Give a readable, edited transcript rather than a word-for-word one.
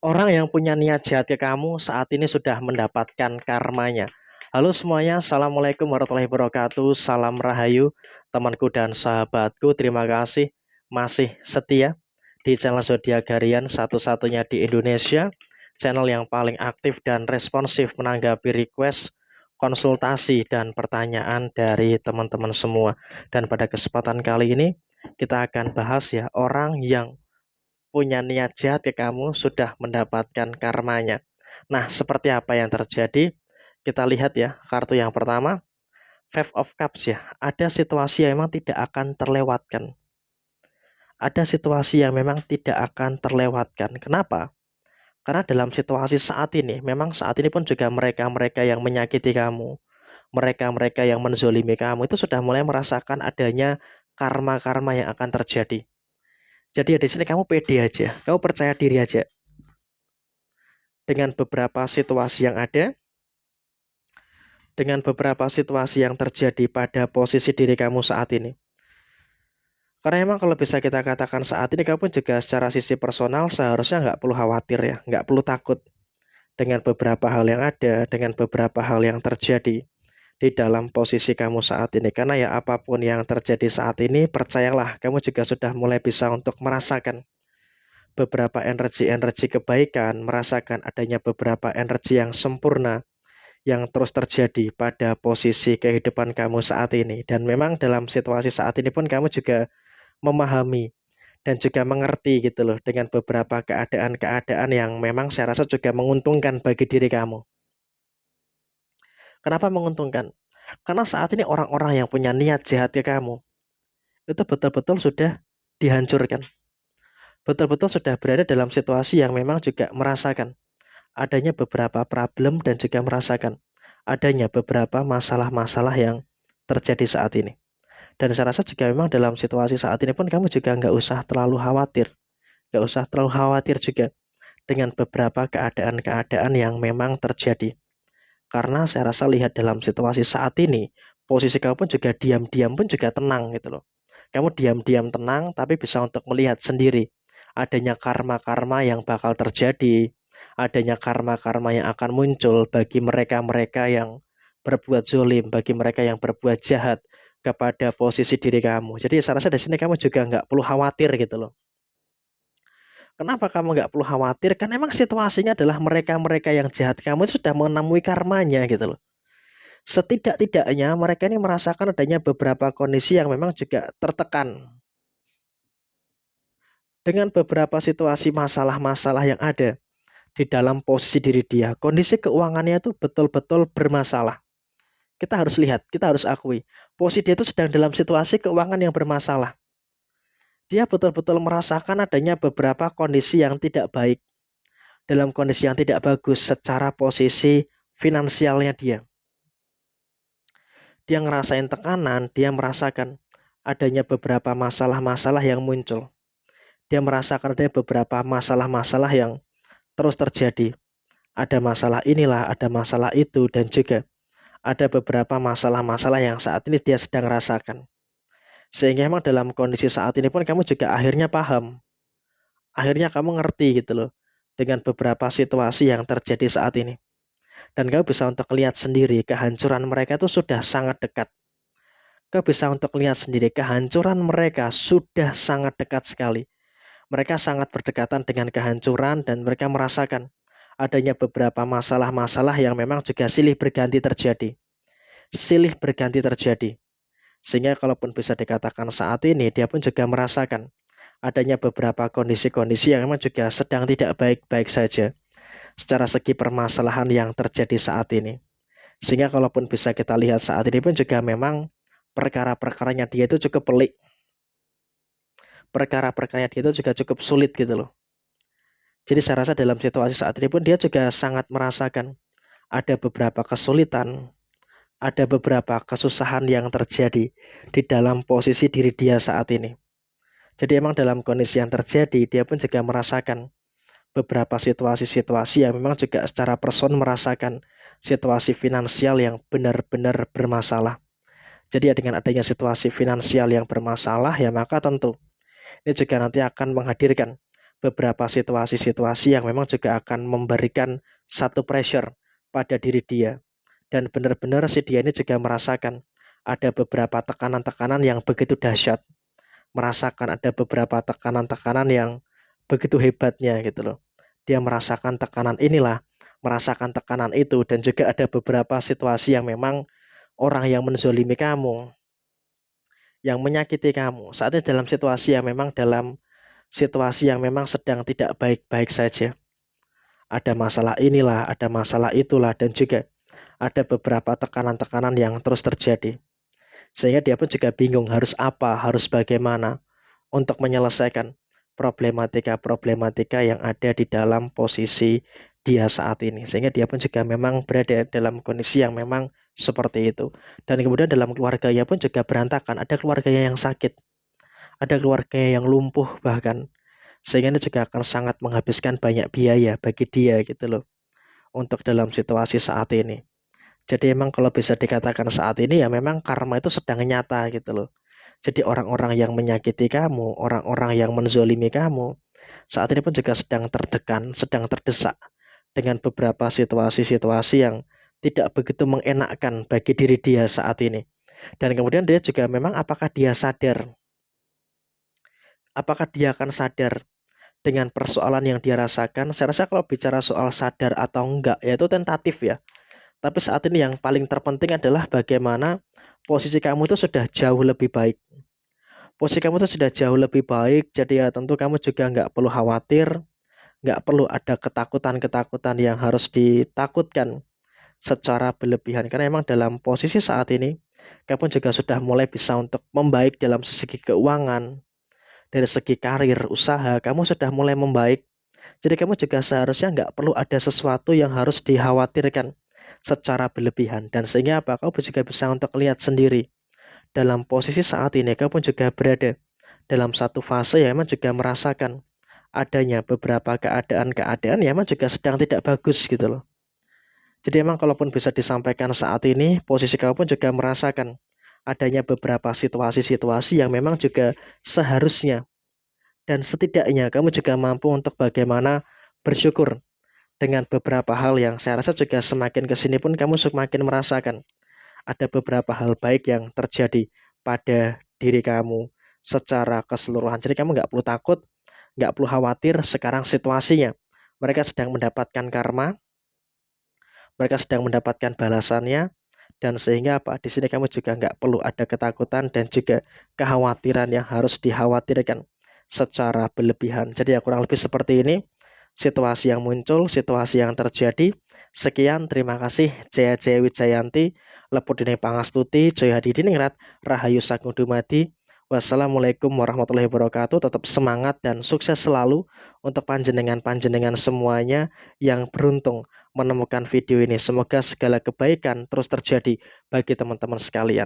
Orang yang punya niat jahat ke kamu saat ini sudah mendapatkan karmanya. Halo semuanya, Assalamualaikum warahmatullahi wabarakatuh. Salam Rahayu, temanku dan sahabatku. Terima kasih masih setia di channel Zodiak Harian satu-satunya di Indonesia. Channel yang paling aktif dan responsif menanggapi request, konsultasi, dan pertanyaan dari teman-teman semua. Dan pada kesempatan kali ini, kita akan bahas ya, orang yang punya niat jahat ke kamu sudah mendapatkan karmanya. Nah, seperti apa yang terjadi? Kita lihat ya, kartu yang pertama, Five of Cups ya. Ada situasi yang memang tidak akan terlewatkan. Ada situasi yang memang tidak akan terlewatkan. Kenapa? Karena dalam situasi saat ini, memang saat ini pun juga mereka-mereka yang menyakiti kamu, mereka-mereka yang menzolimi kamu, itu sudah mulai merasakan adanya karma-karma yang akan terjadi. Jadi ya di sini kamu pede aja, kamu percaya diri aja dengan beberapa situasi yang ada, dengan beberapa situasi yang terjadi pada posisi diri kamu saat ini. Karena emang kalau bisa kita katakan saat ini kamu juga secara sisi personal seharusnya nggak perlu khawatir ya, nggak perlu takut dengan beberapa hal yang ada, dengan beberapa hal yang terjadi di dalam posisi kamu saat ini. Karena ya apapun yang terjadi saat ini, percayalah kamu juga sudah mulai bisa untuk merasakan beberapa energi-energi kebaikan, merasakan adanya beberapa energi yang sempurna yang terus terjadi pada posisi kehidupan kamu saat ini. Dan memang dalam situasi saat ini pun kamu juga memahami dan juga mengerti gitu loh dengan beberapa keadaan-keadaan yang memang saya rasa juga menguntungkan bagi diri kamu. Kenapa menguntungkan? Karena saat ini orang-orang yang punya niat jahat ke kamu itu betul-betul sudah dihancurkan. Betul-betul sudah berada dalam situasi yang memang juga merasakan adanya beberapa problem dan juga merasakan adanya beberapa masalah-masalah yang terjadi saat ini. Dan saya rasa juga memang dalam situasi saat ini pun kamu juga nggak usah terlalu khawatir. Nggak usah terlalu khawatir juga dengan beberapa keadaan-keadaan yang memang terjadi. Karena saya rasa lihat dalam situasi saat ini, posisi kamu pun juga diam-diam pun juga tenang gitu loh. Kamu diam-diam tenang tapi bisa untuk melihat sendiri adanya karma-karma yang bakal terjadi, adanya karma-karma yang akan muncul bagi mereka-mereka yang berbuat zolim, bagi mereka yang berbuat jahat kepada posisi diri kamu. Jadi saya rasa di sini kamu juga nggak perlu khawatir gitu loh. Kenapa kamu nggak perlu khawatir? Kan emang situasinya adalah mereka-mereka yang jahat kamu sudah menemui karmanya gitu loh. Setidak-tidaknya mereka ini merasakan adanya beberapa kondisi yang memang juga tertekan dengan beberapa situasi masalah-masalah yang ada di dalam posisi diri dia. Kondisi keuangannya itu betul-betul bermasalah. Kita harus lihat, kita harus akui, posisi dia itu sedang dalam situasi keuangan yang bermasalah. Dia betul-betul merasakan adanya beberapa kondisi yang tidak baik, dalam kondisi yang tidak bagus secara posisi finansialnya dia. Dia ngerasain tekanan, dia merasakan adanya beberapa masalah-masalah yang muncul. Dia merasakan adanya beberapa masalah-masalah yang terus terjadi. Ada masalah inilah, ada masalah itu, dan juga ada beberapa masalah-masalah yang saat ini dia sedang rasakan. Sehingga emang dalam kondisi saat ini pun kamu juga akhirnya paham. Akhirnya kamu ngerti gitu loh dengan beberapa situasi yang terjadi saat ini. Dan kamu bisa untuk lihat sendiri kehancuran mereka itu sudah sangat dekat. Kau bisa untuk lihat sendiri kehancuran mereka sudah sangat dekat sekali. Mereka sangat berdekatan dengan kehancuran dan mereka merasakan adanya beberapa masalah-masalah yang memang juga silih berganti terjadi. Silih berganti terjadi. Sehingga kalaupun bisa dikatakan saat ini dia pun juga merasakan adanya beberapa kondisi-kondisi yang memang juga sedang tidak baik-baik saja secara segi permasalahan yang terjadi saat ini. Sehingga kalaupun bisa kita lihat saat ini pun juga memang perkara-perkaranya dia itu cukup pelik. Perkara-perkaranya dia itu juga cukup sulit gitu loh. Jadi saya rasa dalam situasi saat ini pun dia juga sangat merasakan ada beberapa kesulitan, ada beberapa kesusahan yang terjadi di dalam posisi diri dia saat ini. Jadi emang dalam kondisi yang terjadi dia pun juga merasakan beberapa situasi-situasi yang memang juga secara person merasakan situasi finansial yang benar-benar bermasalah. Jadi ya dengan adanya situasi finansial yang bermasalah ya maka tentu ini juga nanti akan menghadirkan beberapa situasi-situasi yang memang juga akan memberikan satu pressure pada diri dia. Dan benar-benar si dia ini juga merasakan ada beberapa tekanan-tekanan yang begitu dahsyat. Merasakan ada beberapa tekanan-tekanan yang begitu hebatnya gitu loh. Dia merasakan tekanan inilah, merasakan tekanan itu, dan juga ada beberapa situasi yang memang orang yang menzolimi kamu, yang menyakiti kamu, saat ini dalam situasi yang memang sedang tidak baik-baik saja. Ada masalah inilah, ada masalah itulah, dan juga ada beberapa tekanan-tekanan yang terus terjadi. Sehingga dia pun juga bingung harus apa, harus bagaimana untuk menyelesaikan problematika-problematika yang ada di dalam posisi dia saat ini. Sehingga dia pun juga memang berada dalam kondisi yang memang seperti itu. Dan kemudian dalam keluarganya pun juga berantakan. Ada keluarganya yang sakit, ada keluarganya yang lumpuh bahkan. Sehingga ini juga akan sangat menghabiskan banyak biaya bagi dia gitu loh, untuk dalam situasi saat ini. Jadi emang kalau bisa dikatakan saat ini ya memang karma itu sedang nyata gitu loh. Jadi orang-orang yang menyakiti kamu, orang-orang yang menzolimi kamu, saat ini pun juga sedang tertekan, sedang terdesak dengan beberapa situasi-situasi yang tidak begitu mengenakkan bagi diri dia saat ini. Dan kemudian dia juga memang apakah dia akan sadar dengan persoalan yang dia rasakan. Saya rasa kalau bicara soal sadar atau enggak ya itu tentatif ya. Tapi saat ini yang paling terpenting adalah bagaimana posisi kamu itu sudah jauh lebih baik. Posisi kamu itu sudah jauh lebih baik, jadi ya tentu kamu juga nggak perlu khawatir, nggak perlu ada ketakutan-ketakutan yang harus ditakutkan secara berlebihan. Karena memang dalam posisi saat ini, kamu juga sudah mulai bisa untuk membaik dalam segi keuangan, dari segi karir, usaha, kamu sudah mulai membaik. Jadi kamu juga seharusnya nggak perlu ada sesuatu yang harus dikhawatirkan secara berlebihan. Dan sehingga apa? Kamu juga bisa untuk lihat sendiri. Dalam posisi saat ini, kamu juga berada dalam satu fase yang memang juga merasakan adanya beberapa keadaan-keadaan yang memang juga sedang tidak bagus gitu loh. Jadi emang kalaupun bisa disampaikan saat ini, posisi kamu pun juga merasakan adanya beberapa situasi-situasi yang memang juga seharusnya dan setidaknya kamu juga mampu untuk bagaimana bersyukur dengan beberapa hal yang saya rasa juga semakin kesini pun kamu semakin merasakan ada beberapa hal baik yang terjadi pada diri kamu secara keseluruhan. Jadi kamu nggak perlu takut, nggak perlu khawatir. Sekarang situasinya mereka sedang mendapatkan karma, mereka sedang mendapatkan balasannya, dan sehingga apa? Di sini kamu juga nggak perlu ada ketakutan dan juga kekhawatiran yang harus dikhawatirkan secara berlebihan. Jadi ya kurang lebih seperti ini situasi yang muncul, situasi yang terjadi. Sekian, terima kasih. Jaya Jaya Wijayanti, Lepudine Pangastuti, Joyo Hadidiningrat, Rahayu Sagung Dumadi. Wassalamualaikum warahmatullahi wabarakatuh. Tetap semangat dan sukses selalu untuk panjenengan-panjenengan semuanya yang beruntung menemukan video ini. Semoga segala kebaikan terus terjadi bagi teman-teman sekalian.